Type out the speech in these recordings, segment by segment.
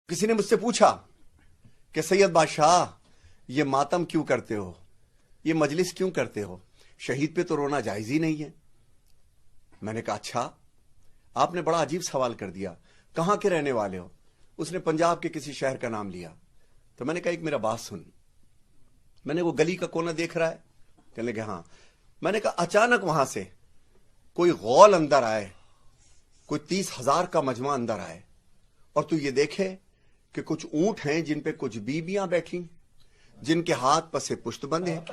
किसी ने मुझसे पूछा कि सैयद बादशाह ये मातम क्यों करते हो, ये मजलिस क्यों करते हो, शहीद पे तो रोना जायज ही नहीं है। मैंने कहा अच्छा, आपने बड़ा अजीब सवाल कर दिया, कहां के रहने वाले हो? उसने पंजाब के किसी शहर का नाम लिया। तो मैंने कहा एक मेरा बात सुन। मैंने वो गली का कोना देख रहा है? कहने लगे हाँ। मैंने कहा अचानक वहां से कोई गौल अंदर आए, कोई 30,000 का मजमा अंदर आए, और तू ये देखे कि कुछ ऊंट हैं जिन पे कुछ बीबियां बैठी, जिनके हाथ पसे पुष्ट बंधे हैं,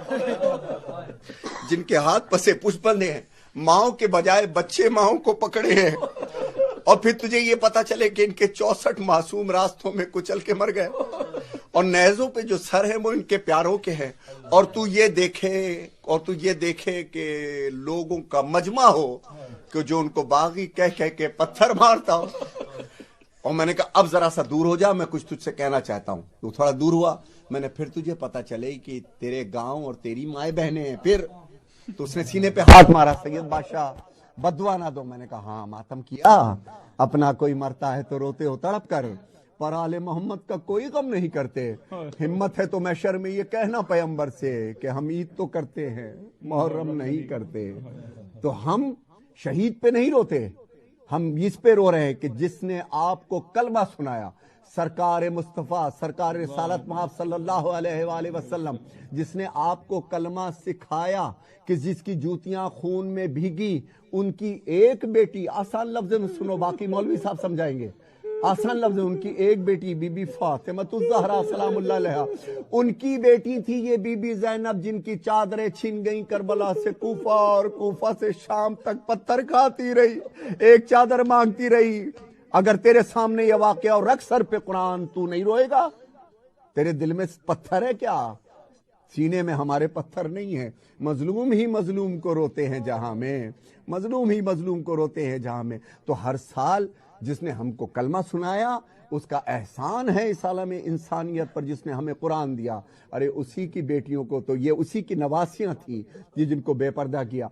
जिनके हाथ पसे पुष्ट बंधे हैं, माओ के बजाय बच्चे माओ को पकड़े हैं, और फिर तुझे ये पता चले कि इनके 64 मासूम रास्तों में कुचल के मर गए, और नेज़ों पे जो सर है वो इनके प्यारों के हैं, और तू ये देखे कि लोगों का मजमा हो कि जो उनको बागी कह कह के पत्थर मारता हो। और मैंने कहा अब जरा सा दूर हो जा, मैं कुछ तुझसे कहना चाहता हूं। तू थोड़ा दूर हुआ, मैंने फिर तुझे पता चले कि तेरे गांव और तेरी माए बहनें हैं। फिर तो उसने सीने पे हाथ मारा, सैयद बादशाह बदुआ ना दो। मैंने कहा हाँ, मातम किया, अपना कोई मरता है तो रोते हो तड़प कर, पर आले मोहम्मद का कोई गम नहीं करते। हिम्मत है तो महशर में ये कहना पैगंबर से कि हम ईद तो करते हैं, मुहर्रम नहीं करते। तो हम शहीद पे नहीं रोते, हम इस पे रो रहे हैं कि जिसने आपको कलमा सुनाया, सरकार मुस्तफ़ा, सरकार रिसालत महब सल्लल्लाहु अलैहि वसल्लम, जिसने आपको कलमा सिखाया, कि जिसकी जूतियां खून में भीगी, उनकी एक बेटी, आसान लफ्ज़ में सुनो, बाकी मौलवी साहब समझाएंगे, आसान लफ्ज़, उनकी एक बेटी बीबी फातिमा ज़हरा सलामुल्लाह अलैहा, उनकी बेटी थी ये बीबी ज़ैनब, जिनकी चादरें छिन गई करबला से कूफा, और कूफा से शाम तक पत्थर खाती रही, एक चादर मांगती रही। अगर तेरे सामने ये वाक़या और रख सर पे कुरान, तू नहीं रोएगा? तेरे दिल में पत्थर है क्या? सीने में हमारे पत्थर नहीं है। मजलूम ही मजलूम को रोते हैं जहां में, मजलूम ही मजलूम को रोते हैं जहां में। तो हर साल जिसने हमको कलमा सुनाया, उसका एहसान है इस आलम इंसानियत पर, जिसने हमें कुरान दिया। अरे उसी की बेटियों को तो, ये उसी की नवासियां थी जिनको बेपर्दा किया।